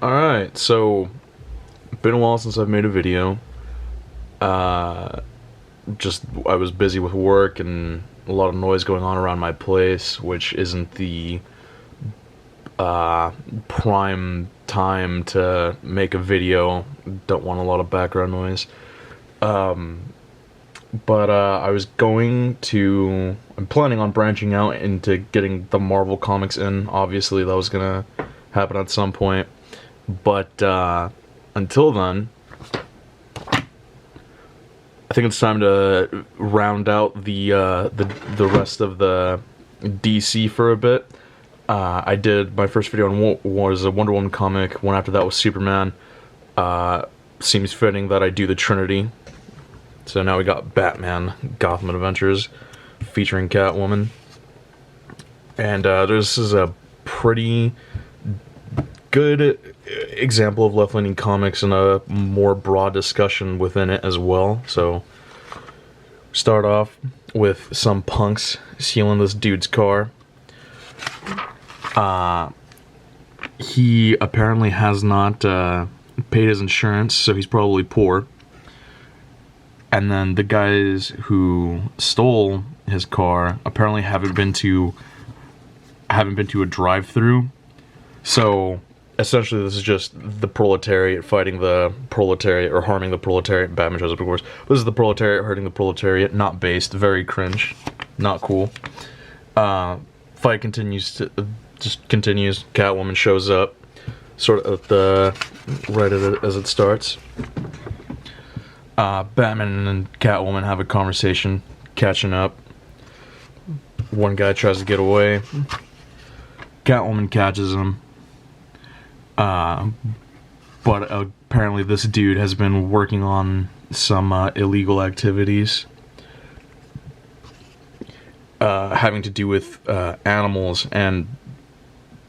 Alright, so been a while since I've made a video. Uh I was busy with work and a lot of noise going on around my place, which isn't the prime time to make a video. Don't want a lot of background noise. But I'm planning on branching out into getting the Marvel comics in. Obviously, that was gonna happen at some point. But until then, I think it's time to round out the rest of the DC for a bit. I did my first video on was a Wonder Woman comic. One after that was Superman. Seems fitting that I do the Trinity. So now we got Batman, Gotham Adventures, featuring Catwoman. And this is a pretty good example of left-leaning comics and a more broad discussion within it as well. So, start off with some punks stealing this dude's car. He apparently has not paid his insurance, so he's probably poor. And then the guys who stole his car apparently haven't been to a drive-through. So essentially, this is just the proletariat fighting the proletariat, or harming the proletariat. Batman shows up, of course. This is the proletariat hurting the proletariat. Not based. Very cringe. Not cool. Fight continues. Catwoman shows up, sort of as it starts. Batman and Catwoman have a conversation, catching up. One guy tries to get away. Catwoman catches him. But apparently this dude has been working on some illegal activities having to do with animals. And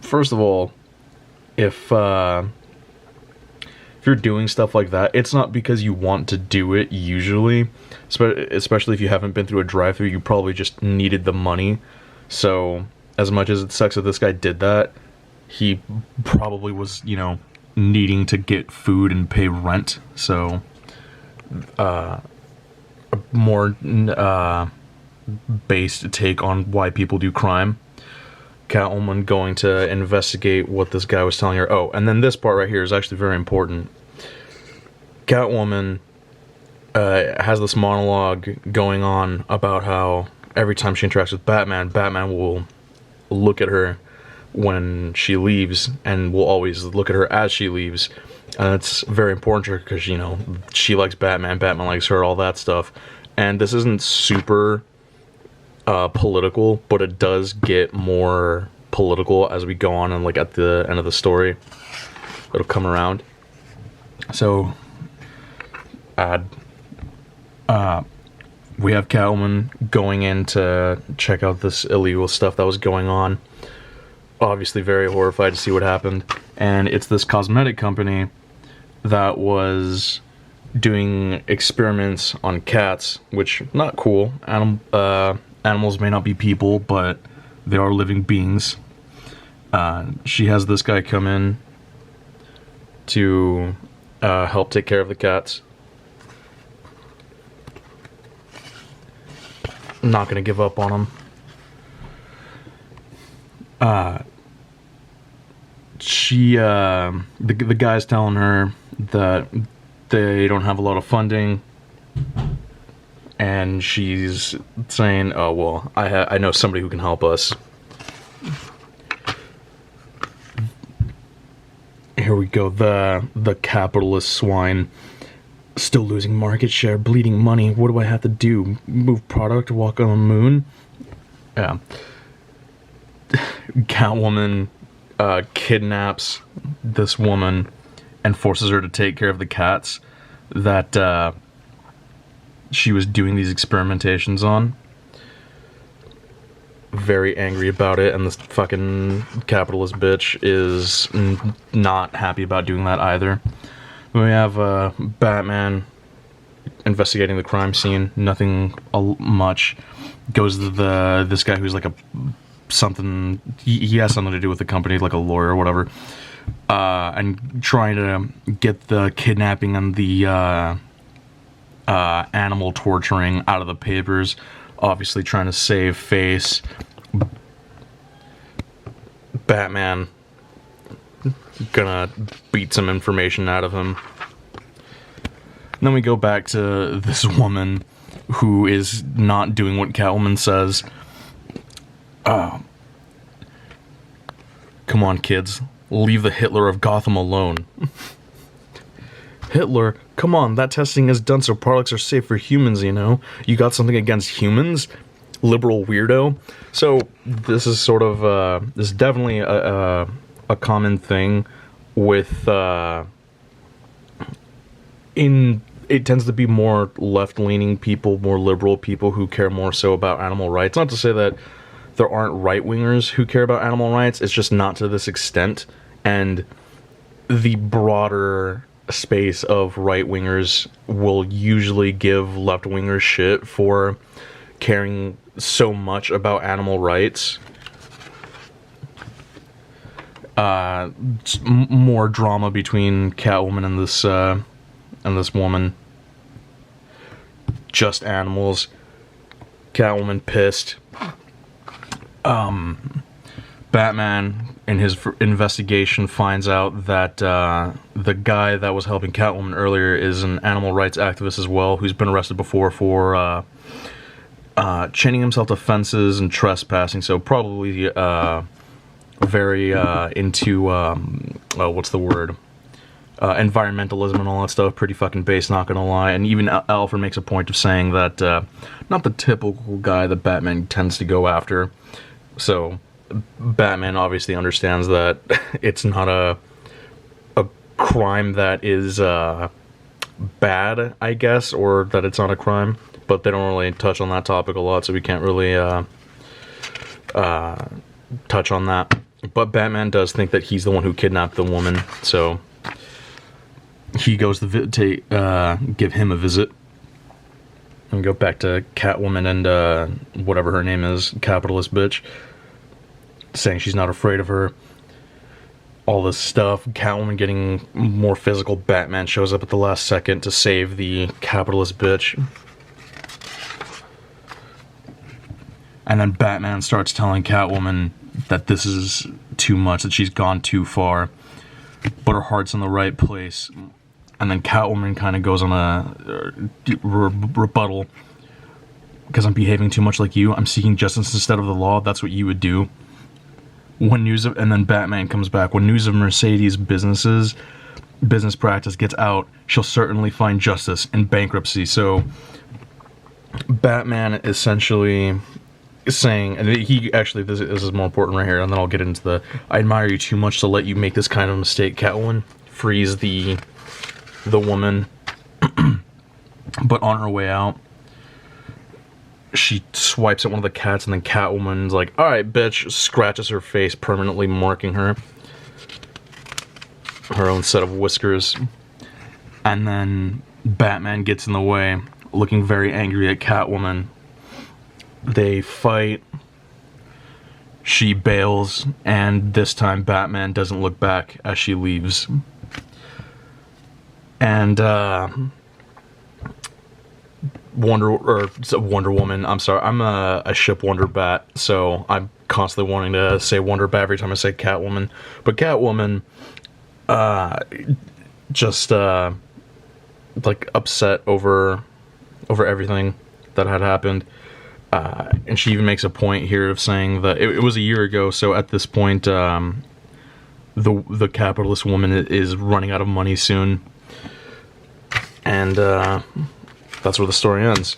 first of all, if you're doing stuff like that, it's not because you want to do it usually, especially if you haven't been through a drive-thru. You probably just needed the money. So as much as it sucks that this guy did that, he probably was, needing to get food and pay rent. So a more based take on why people do crime. Catwoman going to investigate what this guy was telling her. Oh, and then this part right here is actually very important. Catwoman has this monologue going on about how every time she interacts with Batman, Batman will look at her when she leaves, and will always look at her as she leaves. And it's very important to her because, she likes Batman, Batman likes her, all that stuff. And this isn't super political, but it does get more political as we go on, and at the end of the story it'll come around. So we have Catwoman going in to check out this illegal stuff that was going on, obviously very horrified to see what happened. And it's this cosmetic company that was doing experiments on cats, which, not cool. Animals may not be people, but they are living beings. She has this guy come in to help take care of the cats. I'm not gonna give up on him. The guy's telling her that they don't have a lot of funding, and she's saying, "Oh well, I know somebody who can help us." Here we go. The capitalist swine, still losing market share, bleeding money. What do I have to do? Move product, walk on the moon? Yeah. Catwoman kidnaps this woman and forces her to take care of the cats that she was doing these experimentations on. Very angry about it, and this fucking capitalist bitch is not happy about doing that either. We have Batman investigating the crime scene. Nothing much. Goes to this guy who's like he has something to do with the company, like a lawyer or whatever. and trying to get the kidnapping and the animal torturing out of the papers. Obviously trying to save face. Batman gonna beat some information out of him. And then we go back to this woman who is not doing what Catwoman says. Come on, kids. Leave the Hitler of Gotham alone. Hitler? Come on, that testing is done so products are safe for humans, you know? You got something against humans? Liberal weirdo? So, this is sort of, this is definitely a common thing with, it tends to be more left-leaning people, more liberal people who care more so about animal rights. Not to say that there aren't right-wingers who care about animal rights, it's just not to this extent. And the broader space of right-wingers will usually give left-wingers shit for caring so much about animal rights. More drama between Catwoman and this woman. Just animals. Catwoman pissed. Batman, in his investigation, finds out that the guy that was helping Catwoman earlier is an animal rights activist as well, who's been arrested before for chaining himself to fences and trespassing, so probably very into, what's the word? Environmentalism and all that stuff. Pretty fucking base, not gonna lie. And even Alfred makes a point of saying that not the typical guy that Batman tends to go after. So Batman obviously understands that it's not a crime that is bad, I guess, or that it's not a crime, but they don't really touch on that topic a lot, so we can't really touch on that. But Batman does think that he's the one who kidnapped the woman, so he goes to give him a visit. And go back to Catwoman and whatever her name is, capitalist bitch, saying she's not afraid of her. All this stuff. Catwoman getting more physical. Batman shows up at the last second to save the capitalist bitch. And then Batman starts telling Catwoman that this is too much, that she's gone too far, but her heart's in the right place. And then Catwoman kind of goes on a rebuttal. Because I'm behaving too much like you. I'm seeking justice instead of the law. That's what you would do. And then Batman comes back. When news of Mercedes' business practice gets out, she'll certainly find justice in bankruptcy. So Batman essentially is saying, and he actually, this is more important right here, and then I'll get into the, I admire you too much to let you make this kind of mistake, Catwoman. Frees the woman. But on her way out, she swipes at one of the cats, and then Catwoman's like, alright, bitch, scratches her face, permanently marking her own set of whiskers. And then Batman gets in the way, looking very angry at Catwoman. They fight. She bails, and this time Batman doesn't look back as she leaves. And Wonder Woman, I'm sorry, I'm a ship Wonder Bat, so I'm constantly wanting to say Wonder Bat every time I say Catwoman. But Catwoman, just like upset over everything that had happened. And she even makes a point here of saying that it was a year ago, so at this point, the capitalist woman is running out of money soon. And that's where the story ends.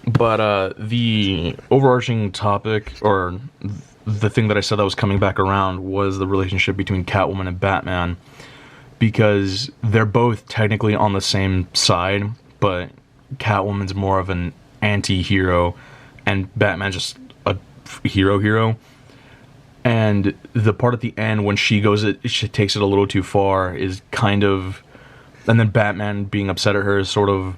But the overarching topic, or the thing that I said that was coming back around, was the relationship between Catwoman and Batman. Because they're both technically on the same side, but Catwoman's more of an anti-hero, and Batman's just a hero. And the part at the end when she takes it a little too far is kind of... And then Batman being upset at her is sort of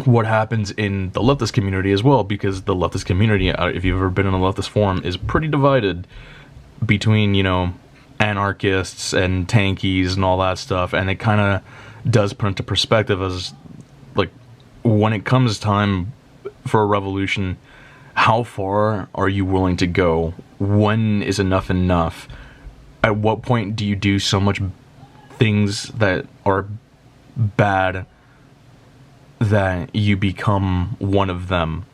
what happens in the leftist community as well, because the leftist community, if you've ever been in a leftist forum, is pretty divided between, you know, anarchists and tankies and all that stuff, and it kind of does put into perspective as, like, when it comes time for a revolution, how far are you willing to go? When is enough enough? At what point do you do so much things that are bad that you become one of them?